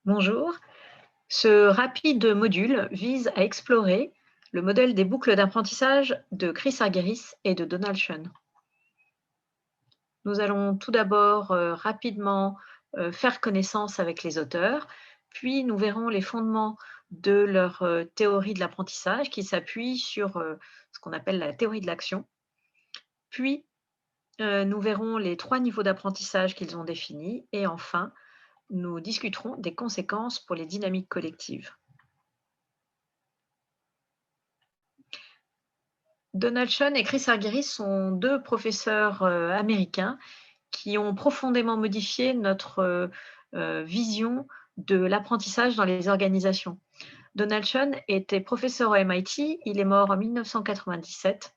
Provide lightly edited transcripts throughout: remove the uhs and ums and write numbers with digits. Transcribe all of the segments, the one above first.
Bonjour. Ce rapide module vise à explorer le modèle des boucles d'apprentissage de Chris Argyris et de Donald Schoen. Nous allons tout d'abord rapidement faire connaissance avec les auteurs, puis nous verrons les fondements de leur théorie de l'apprentissage qui s'appuie sur ce qu'on appelle la théorie de l'action. Puis nous verrons les 3 niveaux d'apprentissage qu'ils ont définis et enfin, nous discuterons des conséquences pour les dynamiques collectives. Donald Schoen et Chris Argyris sont 2 professeurs américains qui ont profondément modifié notre vision de l'apprentissage dans les organisations. Donald Schoen était professeur au MIT, il est mort en 1997.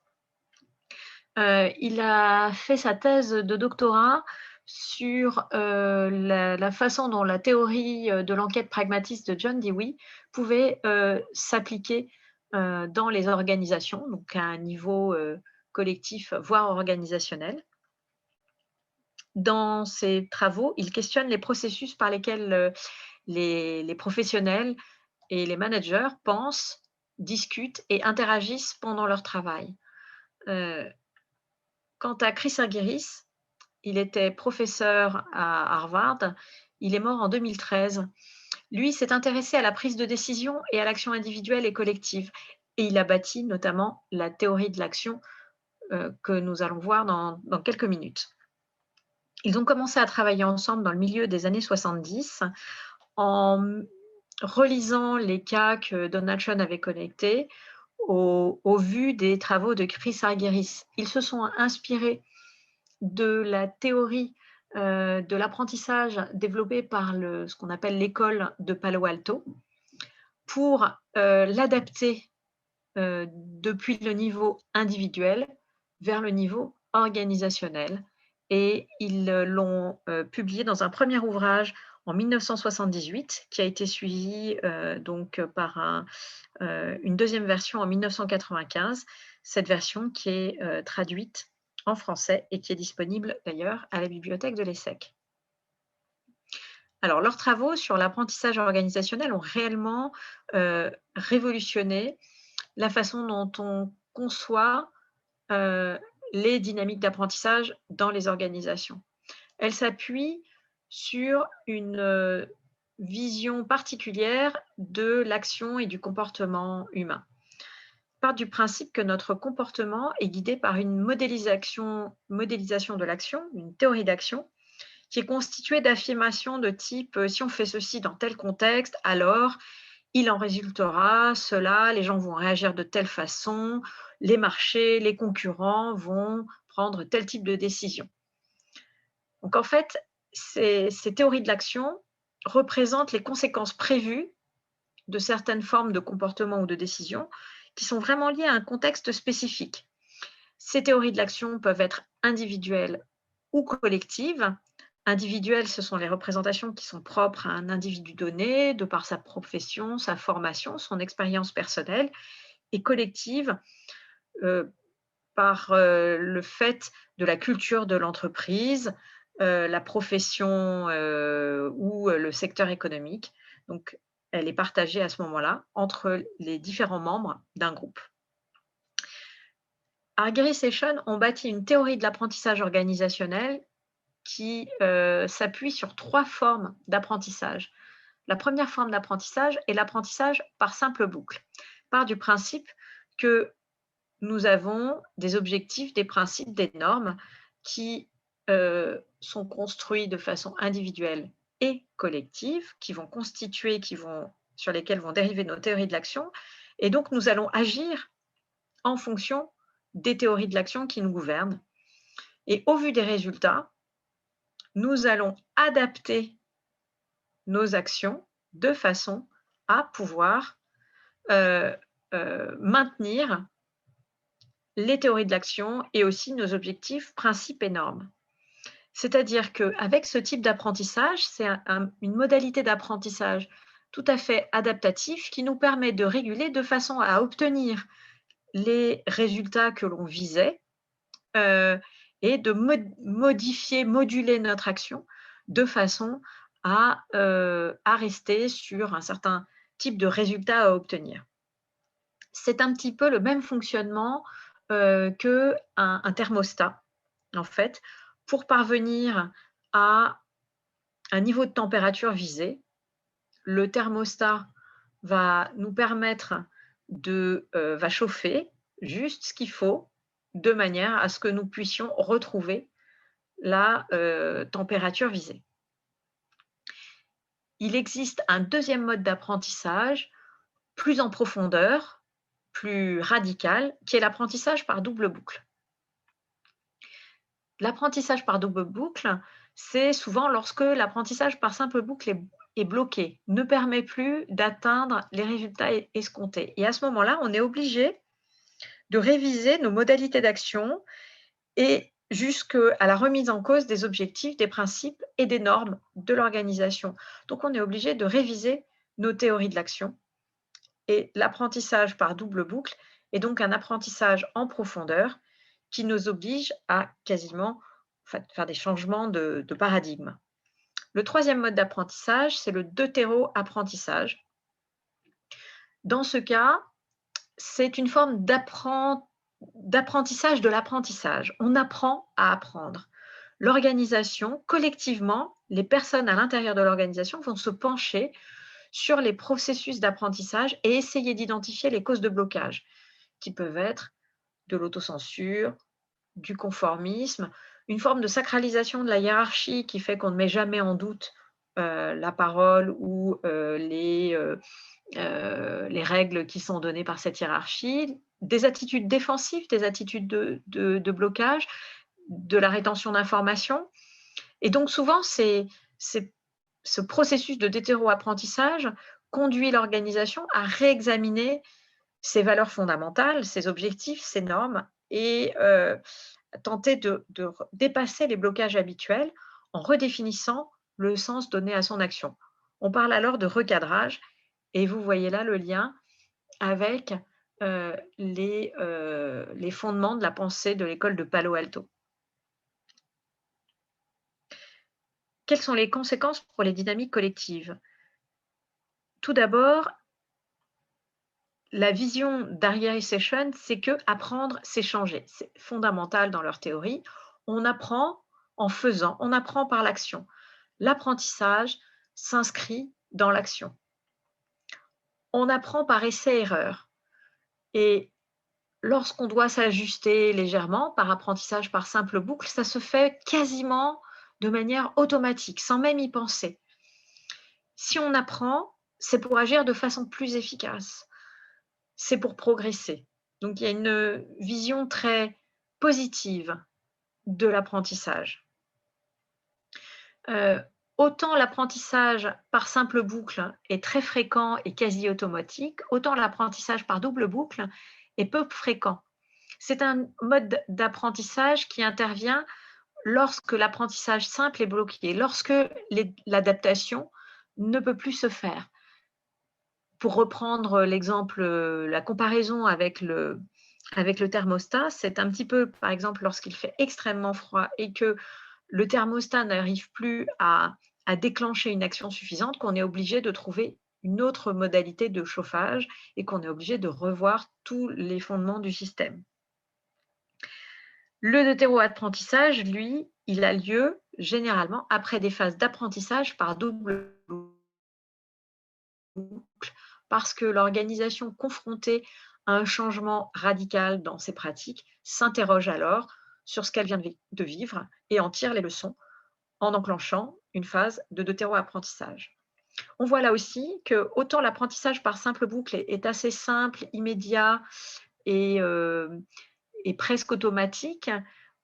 Il a fait sa thèse de doctorat sur la façon dont la théorie de l'enquête pragmatiste de John Dewey pouvait s'appliquer dans les organisations, donc à un niveau collectif, voire organisationnel. Dans ses travaux, il questionne les processus par lesquels les professionnels et les managers pensent, discutent et interagissent pendant leur travail. Quant à Chris Argyris, il était professeur à Harvard, il est mort en 2013. Lui s'est intéressé à la prise de décision et à l'action individuelle et collective et il a bâti notamment la théorie de l'action que nous allons voir dans quelques minutes. Ils ont commencé à travailler ensemble dans le milieu des années 70 en relisant les cas que Donald Schoen avait collectés au vu des travaux de Chris Argyris. Ils se sont inspirés de la théorie de l'apprentissage développée par ce qu'on appelle l'école de Palo Alto pour l'adapter depuis le niveau individuel vers le niveau organisationnel. Et ils l'ont publié dans un premier ouvrage en 1978, qui a été suivi donc par une deuxième version en 1995, cette version qui est traduite en français et qui est disponible d'ailleurs à la bibliothèque de l'ESSEC. Alors, leurs travaux sur l'apprentissage organisationnel ont réellement révolutionné la façon dont on conçoit les dynamiques d'apprentissage dans les organisations. Elles s'appuient sur une vision particulière de l'action et du comportement humain. Part du principe que notre comportement est guidé par une modélisation de l'action, une théorie d'action, qui est constituée d'affirmations de type si on fait ceci dans tel contexte, alors il en résultera cela, les gens vont réagir de telle façon, les marchés, les concurrents vont prendre tel type de décision. Donc en fait, ces théories de l'action représentent les conséquences prévues de certaines formes de comportement ou de décision qui sont vraiment liées à un contexte spécifique. Ces théories de l'action peuvent être individuelles ou collectives. Individuelles, ce sont les représentations qui sont propres à un individu donné, de par sa profession, sa formation, son expérience personnelle, et collectives par le fait de la culture de l'entreprise, la profession ou le secteur économique. Donc, elle est partagée à ce moment-là entre les différents membres d'un groupe. Argyris et Schoen ont bâti une théorie de l'apprentissage organisationnel qui s'appuie sur 3 formes d'apprentissage. La première forme d'apprentissage est l'apprentissage par simple boucle. Part du principe que nous avons des objectifs, des principes, des normes qui sont construits de façon individuelle et collective, qui vont constituer, sur lesquels vont dériver nos théories de l'action. Et donc, nous allons agir en fonction des théories de l'action qui nous gouvernent. Et au vu des résultats, nous allons adapter nos actions de façon à pouvoir maintenir les théories de l'action et aussi nos objectifs, principes et normes. C'est-à-dire qu'avec ce type d'apprentissage, c'est une modalité d'apprentissage tout à fait adaptatif qui nous permet de réguler de façon à obtenir les résultats que l'on visait et de modifier, moduler notre action de façon à rester sur un certain type de résultat à obtenir. C'est un petit peu le même fonctionnement qu'un thermostat, en fait. Pour parvenir à un niveau de température visé, le thermostat va nous permettre va chauffer juste ce qu'il faut, de manière à ce que nous puissions retrouver la température visée. Il existe un deuxième mode d'apprentissage, plus en profondeur, plus radical, qui est l'apprentissage par double boucle. L'apprentissage par double boucle, c'est souvent lorsque l'apprentissage par simple boucle est bloqué, ne permet plus d'atteindre les résultats escomptés. Et à ce moment-là, on est obligé de réviser nos modalités d'action et jusqu'à la remise en cause des objectifs, des principes et des normes de l'organisation. Donc, on est obligé de réviser nos théories de l'action. Et l'apprentissage par double boucle est donc un apprentissage en profondeur qui nous oblige à quasiment faire des changements de paradigme. Le troisième mode d'apprentissage, c'est le deutéro-apprentissage. Dans ce cas, c'est une forme d'apprentissage de l'apprentissage. On apprend à apprendre. L'organisation, collectivement, les personnes à l'intérieur de l'organisation vont se pencher sur les processus d'apprentissage et essayer d'identifier les causes de blocage, qui peuvent être de l'autocensure, du conformisme, une forme de sacralisation de la hiérarchie qui fait qu'on ne met jamais en doute la parole ou les règles qui sont données par cette hiérarchie, des attitudes défensives, des attitudes de blocage, de la rétention d'informations. Et donc souvent, ce processus de déterro-apprentissage conduit l'organisation à réexaminer ses valeurs fondamentales, ses objectifs, ses normes et tenter de dépasser les blocages habituels en redéfinissant le sens donné à son action. On parle alors de recadrage et vous voyez là le lien avec les fondements de la pensée de l'école de Palo Alto. Quelles sont les conséquences pour les dynamiques collectives? Tout d'abord, la vision d'Ariely Sessions, c'est que apprendre, c'est changer. C'est fondamental dans leur théorie. On apprend en faisant, on apprend par l'action. L'apprentissage s'inscrit dans l'action. On apprend par essai-erreur. Et lorsqu'on doit s'ajuster légèrement par apprentissage par simple boucle, ça se fait quasiment de manière automatique, sans même y penser. Si on apprend, c'est pour agir de façon plus efficace. C'est pour progresser. Donc il y a une vision très positive de l'apprentissage. Autant l'apprentissage par simple boucle est très fréquent et quasi automatique, autant l'apprentissage par double boucle est peu fréquent. C'est un mode d'apprentissage qui intervient lorsque l'apprentissage simple est bloqué, lorsque l'adaptation ne peut plus se faire. Pour reprendre l'exemple, la comparaison avec le thermostat, c'est un petit peu, par exemple, lorsqu'il fait extrêmement froid et que le thermostat n'arrive plus à déclencher une action suffisante, qu'on est obligé de trouver une autre modalité de chauffage et qu'on est obligé de revoir tous les fondements du système. Le deutéro-apprentissage, lui, il a lieu généralement après des phases d'apprentissage par double boucle, parce que l'organisation confrontée à un changement radical dans ses pratiques s'interroge alors sur ce qu'elle vient de vivre et en tire les leçons en enclenchant une phase de deutéro-apprentissage. On voit là aussi que autant l'apprentissage par simple boucle est assez simple, immédiat et presque automatique,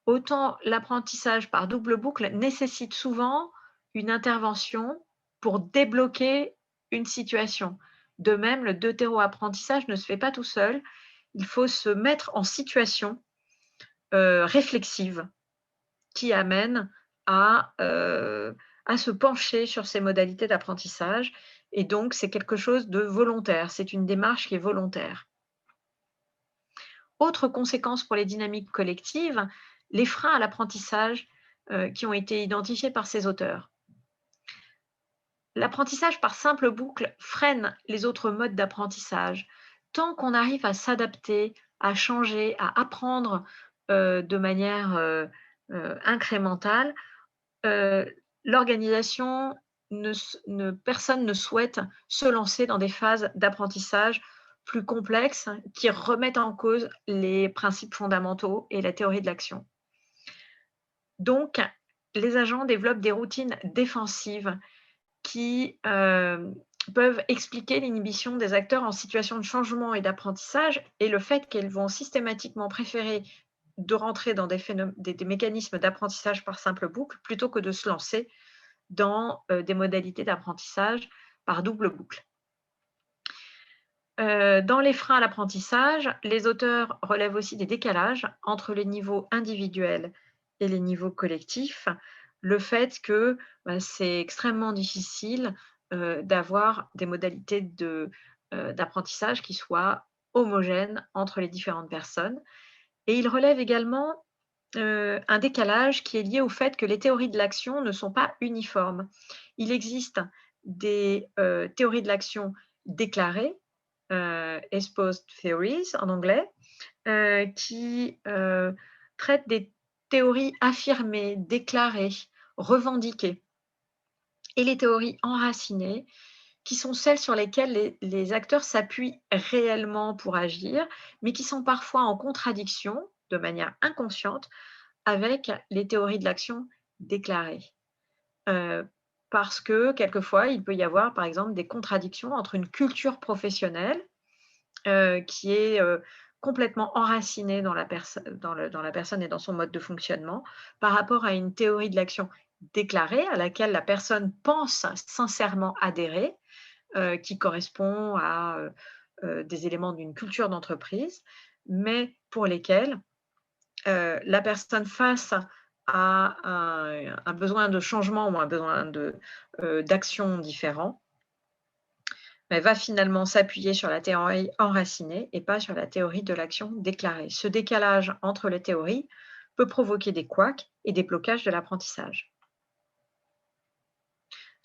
autant l'apprentissage par double boucle nécessite souvent une intervention pour débloquer une situation. De même, le deutéro-apprentissage ne se fait pas tout seul. Il faut se mettre en situation réflexive qui amène à se pencher sur ces modalités d'apprentissage. Et donc, c'est quelque chose de volontaire. C'est une démarche qui est volontaire. Autre conséquence pour les dynamiques collectives, les freins à l'apprentissage qui ont été identifiés par ces auteurs. L'apprentissage par simple boucle freine les autres modes d'apprentissage. Tant qu'on arrive à s'adapter, à changer, à apprendre, de manière, incrémentale, heu, l'organisation personne ne souhaite se lancer dans des phases d'apprentissage plus complexes qui remettent en cause les principes fondamentaux et la théorie de l'action. Donc les agents développent des routines défensives qui, peuvent expliquer l'inhibition des acteurs en situation de changement et d'apprentissage et le fait qu'ils vont systématiquement préférer de rentrer dans des mécanismes d'apprentissage par simple boucle plutôt que de se lancer dans, des modalités d'apprentissage par double boucle. Dans les freins à l'apprentissage, les auteurs relèvent aussi des décalages entre les niveaux individuels et les niveaux collectifs. Le fait que, bah, c'est extrêmement difficile, d'avoir des modalités d'apprentissage qui soient homogènes entre les différentes personnes et ils relèvent également, un décalage qui est lié au fait que les théories de l'action ne sont pas uniformes. Il existe des, théories de l'action déclarées, espoused theories en anglais, qui, traitent des théories affirmées, déclarées, revendiquées et les théories enracinées qui sont celles sur lesquelles les acteurs s'appuient réellement pour agir, mais qui sont parfois en contradiction, de manière inconsciente, avec les théories de l'action déclarées. Heu, Parce que quelquefois, il peut y avoir, par exemple, des contradictions entre une culture professionnelle, qui est, complètement enracinée dans la personne et dans son mode de fonctionnement, par rapport à une théorie de l'action déclarée à laquelle la personne pense sincèrement adhérer, qui correspond à, des éléments d'une culture d'entreprise, mais pour lesquels, la personne face à un besoin de changement ou un besoin d'action différent, elle va finalement s'appuyer sur la théorie enracinée et pas sur la théorie de l'action déclarée. Ce décalage entre les théories peut provoquer des couacs et des blocages de l'apprentissage.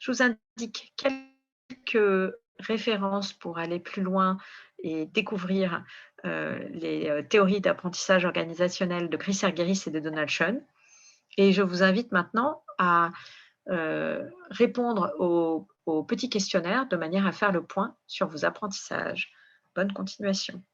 Je vous indique quelques références pour aller plus loin et découvrir, les, théories d'apprentissage organisationnel de Chris Argyris et de Donald Schoen et je vous invite maintenant à, répondre au petit questionnaire de manière à faire le point sur vos apprentissages. Bonne continuation.